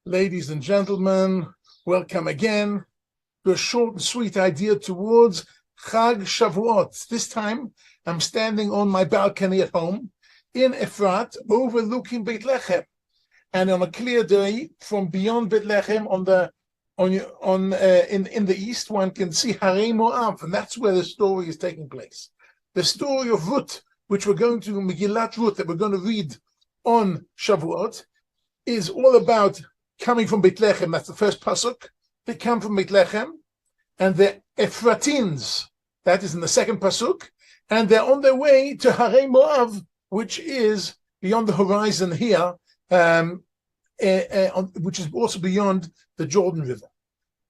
Ladies and gentlemen, welcome again to a short and sweet idea towards Chag Shavuot. This time, I'm standing on my balcony at home in Efrat, overlooking Beit Lechem, and on a clear day from beyond Beit Lechem, in the east, one can see Harei Moav, and that's where the story is taking place. The story of Ruth, which we're going to Megilat Ruth, that we're going to read on Shavuot, is all about coming from Beit Lechem. That's the first pasuk. They come from Beit Lechem, and the Ephratins, that is in the second pasuk, and they're on their way to Harei Moav, which is beyond the horizon here, which is also beyond the Jordan River.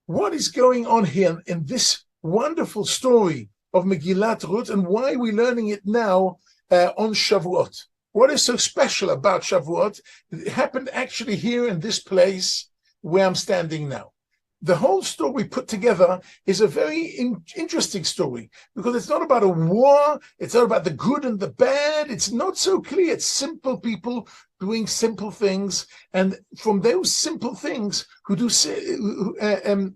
What is going on here in this wonderful story of Megilat Ruth, and why are we learning it now on Shavuot? What is so special about Shavuot? It happened actually here in this place where I'm standing now. The whole story put together is a very interesting story, because it's not about a war, it's not about the good and the bad, it's not so clear. It's simple people doing simple things, and from those simple things,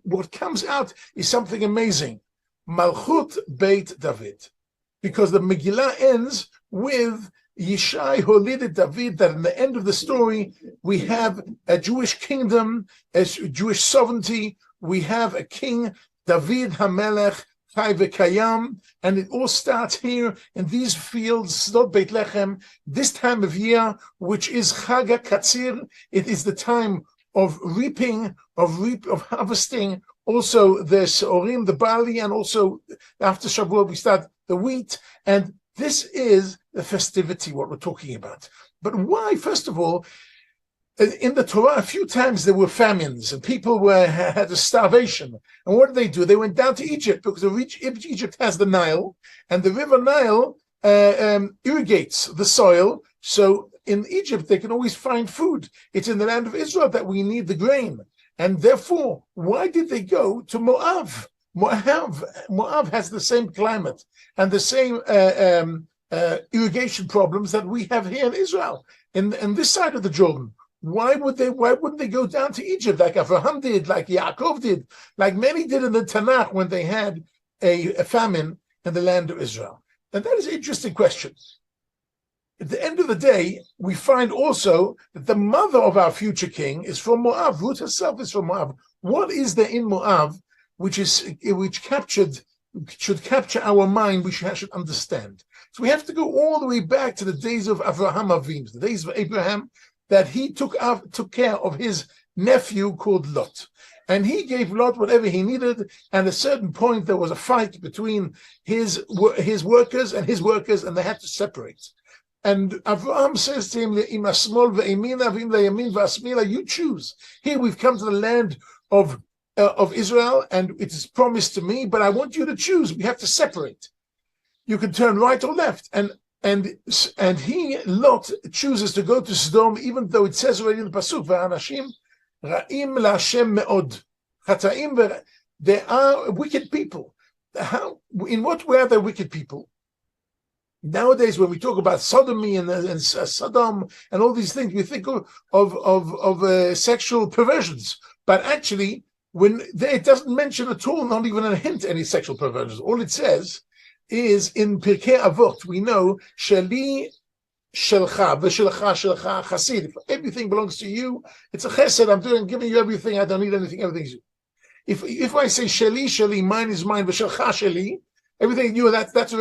what comes out is something amazing. Malchut Beit David. Because the Megillah ends with Yishai Holided David, that in the end of the story, we have a Jewish kingdom, a Jewish sovereignty, we have a king, David HaMelech, Chai V'Kayam, and it all starts here in these fields, not Beit Lechem, this time of year, which is Chag HaKatzir. It is the time of reaping, of harvesting, also the Seorim, the barley, and also after Shavuot we start the wheat, and this is the festivity, what we're talking about. But why? First of all, in the Torah, a few times there were famines and people had a starvation. And what did they do? They went down to Egypt, because Egypt has the Nile, and the river Nile irrigates the soil. So in Egypt, they can always find food. It's in the land of Israel that we need the grain. And therefore, why did they go to Moab? Moab has the same climate and the same irrigation problems that we have here in Israel, in this side of the Jordan. Why wouldn't they go down to Egypt like Abraham did, like Yaakov did, like many did in the Tanakh when they had a famine in the land of Israel? And that is an interesting question. At the end of the day, we find also that the mother of our future king is from Moab. Ruth herself is from Moab. What is there in Moab which should capture our mind, we should understand? So we have to go all the way back to the days of Avraham Avinu, the days of Abraham, that he took care of his nephew called Lot. And he gave Lot whatever he needed, and at a certain point there was a fight between his workers and his workers, and they had to separate. And Avraham says to him, you choose. Here we've come to the land of Israel, and it is promised to me, but I want you to choose. We have to separate. You can turn right or left. And he, Lot, chooses to go to Sodom, even though it says already in the Pasuk, V'anashim ra'im la'Hashem me'od. Chata'im, they are wicked people. In what way are they wicked people? Nowadays, when we talk about sodomy and Sodom and all these things, we think of sexual perversions. But actually, it doesn't mention at all, not even a hint, any sexual perversions. All it says is in Pirkei Avot, we know, Sheli Shelcha, V'Shelcha Shelcha Chasid. If everything belongs to you, it's a chesed. I'm giving you everything. I don't need anything. Everything's you. If I say Sheli, mine is mine, V'Shelcha Sheli, everything you, that's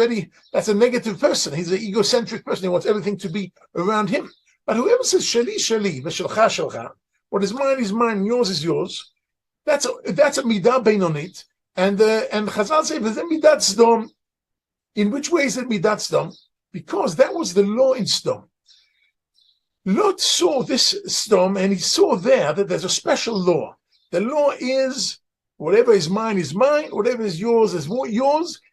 a negative person. He's an egocentric person. He wants everything to be around him. But whoever says Sheli, V'Shelcha Shelcha, what is mine, yours is yours, that's a midah beinonit. And Chazal say, V'zeh midat Sdom. In which way is it midat Sdom? Because that was the law in Sdom. Lot saw this Sdom, and he saw there that there's a special law. The law is, whatever is mine, whatever is yours,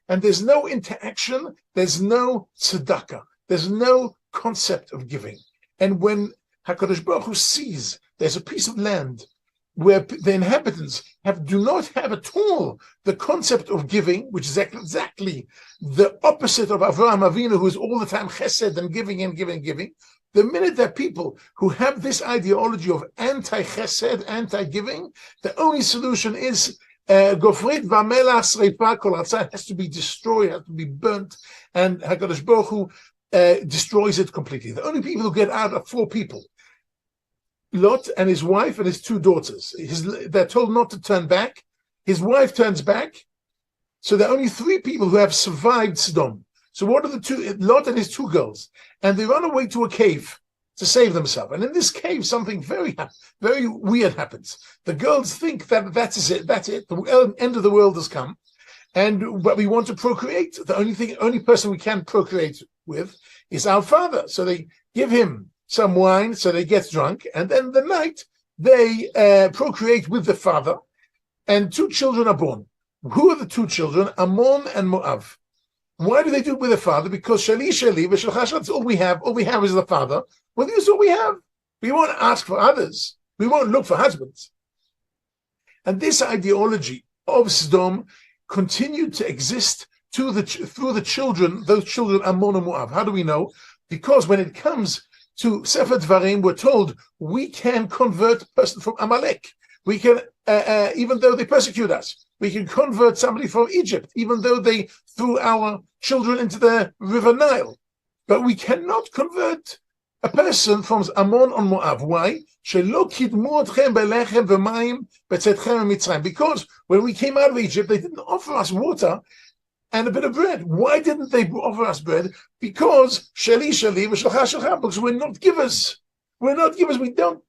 and there's no interaction, there's no tzedakah, there's no concept of giving. And when HaKadosh Baruch Hu sees there's a piece of land where the inhabitants do not have at all the concept of giving, which is exactly the opposite of Avraham Avinu, who is all the time chesed and giving and giving and giving. The minute that people who have this ideology of anti-chesed, anti-giving, the only solution is gofrit v'melach sreifa kol atzah, has to be destroyed, has to be burnt, and HaKadosh Baruch Hu destroys it completely. The only people who get out are 4 people. Lot and his wife and his 2 daughters. They're told not to turn back. His wife turns back. So there are only 3 people who have survived Sodom. So what are the 2? Lot and his 2 girls. And they run away to a cave to save themselves. And in this cave, something very weird happens. The girls think that that's it. The end of the world has come. But we want to procreate. The only person we can procreate with is our father. So they give him some wine, so they get drunk. And then the night, they procreate with the father. And 2 children are born. Who are the 2 children? Ammon and Moab. Why do they do it with the father? Because shali v'shelcha, that's all we have. All we have is the father. Well, this is all we have. We won't ask for others. We won't look for husbands. And this ideology of Sodom continued to exist through the children, those children, Ammon and Moab. How do we know? Because when it comes to Sefer Dvarim, we're told we can convert a person from Amalek. We can, even though they persecute us, we can convert somebody from Egypt, even though they threw our children into the river Nile. But we cannot convert a person from Ammon and Moab. Why? Because when we came out of Egypt, they didn't offer us water and a bit of bread. Why didn't they offer us bread? Because because we're not givers. We're not givers. We don't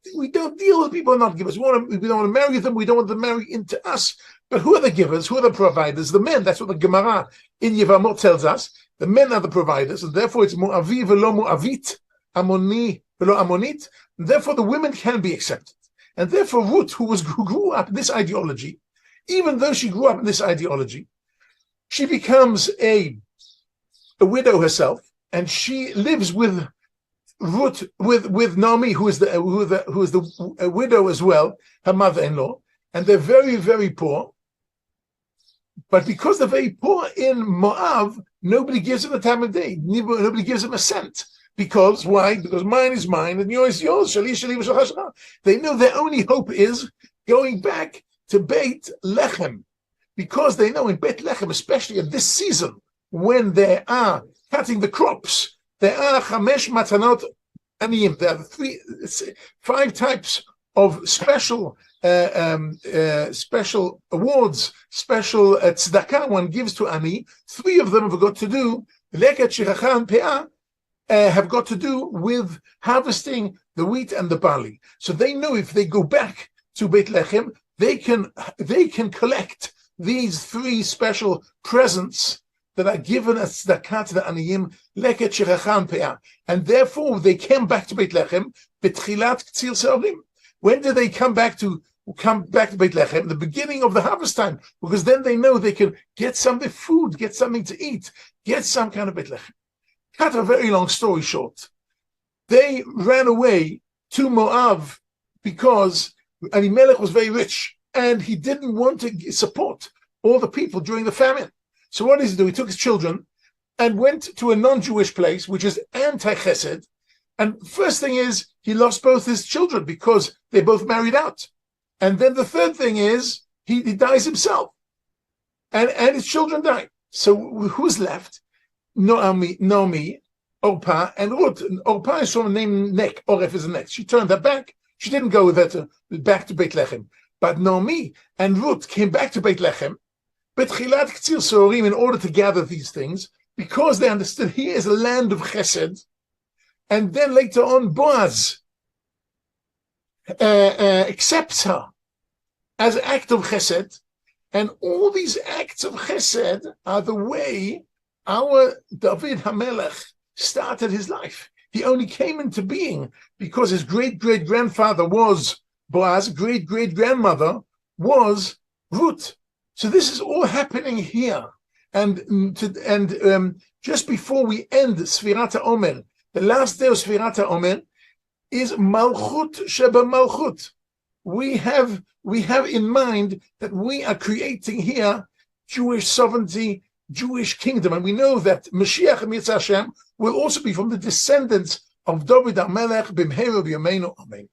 deal with people who are not givers. We don't want to marry them. We don't want them to marry into us. But who are the givers? Who are the providers? The men. That's what the Gemara in Yevamot tells us. The men are the providers, and therefore it's Moavi velo Moavit, Ammoni velo Ammonit. And therefore the women can be accepted. And therefore Ruth, who grew up in this ideology, even though she grew up in this ideology, she becomes a widow herself, and she lives with Ruth, with Naomi, who is the widow as well, her mother-in-law, and they're very, very poor. But because they're very poor in Moab, nobody gives them a time of day. Nobody gives them a cent. Because why? Because mine is mine and yours is yours. They know their only hope is going back to Beit Lechem. Because they know in Beit Lechem, especially at this season, when they are cutting the crops, there are chamesh matanot aniyim. There are 5 types of special awards, special tzedakah one gives to ani. 3 of them have got to do leket shiracha and peah, have got to do with harvesting the wheat and the barley. So they know if they go back to Beit Lechem, they can collect these 3 special presents that are given as tzedakah to the aniyim, leket shiracha and peah, and therefore they came back to Beit Lechem betchilat ktsir se'orim. When do they come back to Beit Lechem? The beginning of the harvest time, because then they know they can get something food, get something to eat, get some kind of Beit Lechem. Cut a very long story short. They ran away to Moab because Elimelech was very rich and he didn't want to support all the people during the famine. So what does he do? He took his children and went to a non-Jewish place, which is anti-chesed. And first thing is, he lost both his children because they both married out. And then the third thing is, he dies himself. And his children die. So who's left? Naomi, Orpah, and Ruth. Orpah is from the name Nek. Oref is the next. She turned her back. She didn't go with her back to Beit Lechem. But Naomi and Ruth came back to Beit Lechem, Betchilat Ktsir Sorim, in order to gather these things, because they understood here is a land of chesed. And then later on, Boaz accepts her as an act of chesed. And all these acts of chesed are the way our David HaMelech started his life. He only came into being because his great-great-grandfather was Boaz, great-great-grandmother was Ruth. So this is all happening here. And just before we end Sfirat HaOmer, the last day of Sfirat HaOmer is Malchut Sheba Malchut. We have in mind that we are creating here Jewish sovereignty, Jewish kingdom, and we know that Mashiach Mitzvah Hashem will also be from the descendants of David HaMelech b'mheira b'yameinu. Amen.